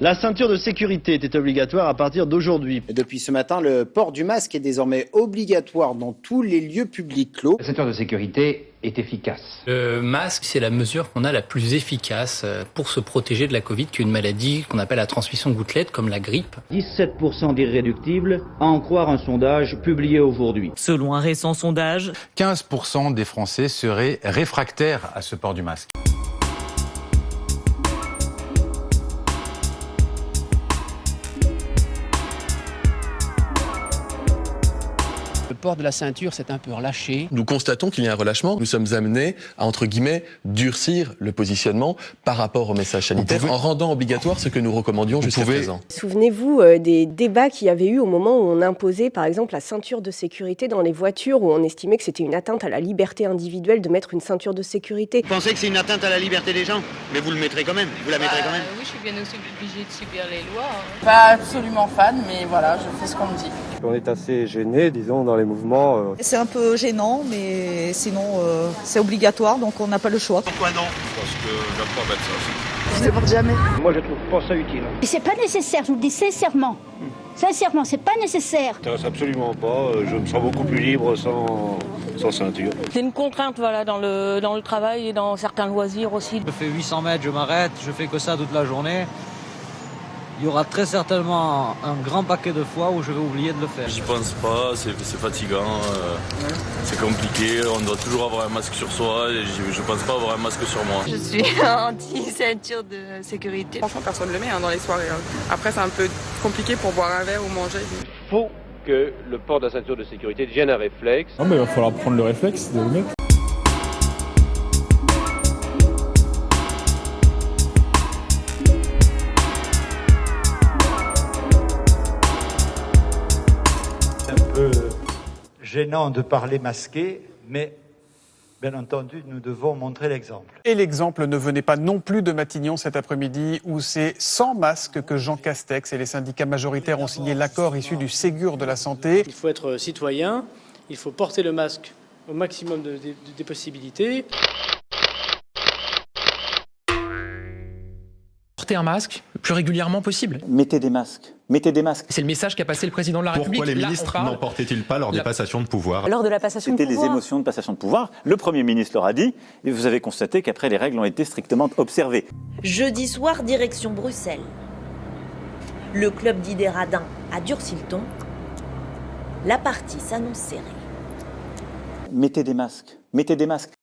La ceinture de sécurité était obligatoire à partir d'aujourd'hui. Depuis ce matin, le port du masque est désormais obligatoire dans tous les lieux publics clos. La ceinture de sécurité est efficace. Le masque, c'est la mesure qu'on a la plus efficace pour se protéger de la Covid, qui est une maladie qu'on appelle à transmission gouttelette, comme la grippe. 17% d'irréductibles, à en croire un sondage publié aujourd'hui. Selon un récent sondage, 15% des Français seraient réfractaires à ce port du masque. Le port de la ceinture s'est un peu relâché. Nous constatons qu'il y a un relâchement. Nous sommes amenés à, entre guillemets, durcir le positionnement par rapport au message sanitaire en rendant obligatoire ce que nous recommandions jusqu'à présent. Souvenez-vous des débats qu'il y avait eu au moment où on imposait par exemple la ceinture de sécurité dans les voitures, où on estimait que c'était une atteinte à la liberté individuelle de mettre une ceinture de sécurité. Vous pensez que c'est une atteinte à la liberté des gens? Mais vous le mettrez quand même, vous la mettrez quand même. Oui, je suis bien aussi obligée de subir les lois. Pas absolument fan, mais voilà, je fais ce qu'on me dit. On est assez gêné, disons, dans les mouvements. C'est un peu gênant, mais sinon c'est obligatoire, donc on n'a pas le choix. Pourquoi non? Parce que j'aime pas mettre ça. Je ne porte jamais. Moi, je trouve pas ça utile. C'est pas nécessaire, je vous le dis sincèrement. Sincèrement, c'est pas nécessaire. Ça m'intéresse absolument pas. Je me sens beaucoup plus libre sans ceinture. C'est une contrainte, voilà, dans le travail et dans certains loisirs aussi. Je fais 800 mètres, je m'arrête, je fais que ça toute la journée. Il y aura très certainement un grand paquet de fois où je vais oublier de le faire. J'y pense pas, c'est fatigant, c'est compliqué, on doit toujours avoir un masque sur soi et je pense pas avoir un masque sur moi. Je suis anti-ceinture de sécurité. Franchement, personne ne le met dans les soirées. Après, c'est un peu compliqué pour boire un verre ou manger. Il faut que le port de la ceinture de sécurité devienne un réflexe. Non, mais il va falloir prendre le réflexe de le mettre. Gênant de parler masqué, mais bien entendu, nous devons montrer l'exemple. Et l'exemple ne venait pas non plus de Matignon cet après-midi, où c'est sans masque que Jean Castex et les syndicats majoritaires ont signé l'accord issu du Ségur de la santé. Il faut être citoyen, il faut porter le masque au maximum des possibilités. Porter un masque le plus régulièrement possible. Mettez des masques. Mettez des masques. C'est le message qu'a passé le président de la République. Pourquoi les ministres n'en portaient-ils pas lors des passations de pouvoir? Lors de la passation de pouvoir. C'était les émotions de passation de pouvoir. Le Premier ministre leur a dit, et vous avez constaté qu'après les règles ont été strictement observées. Jeudi soir, direction Bruxelles. Le club d'Idées Radin a durci le ton. La partie s'annonce serrée. Mettez des masques. Mettez des masques.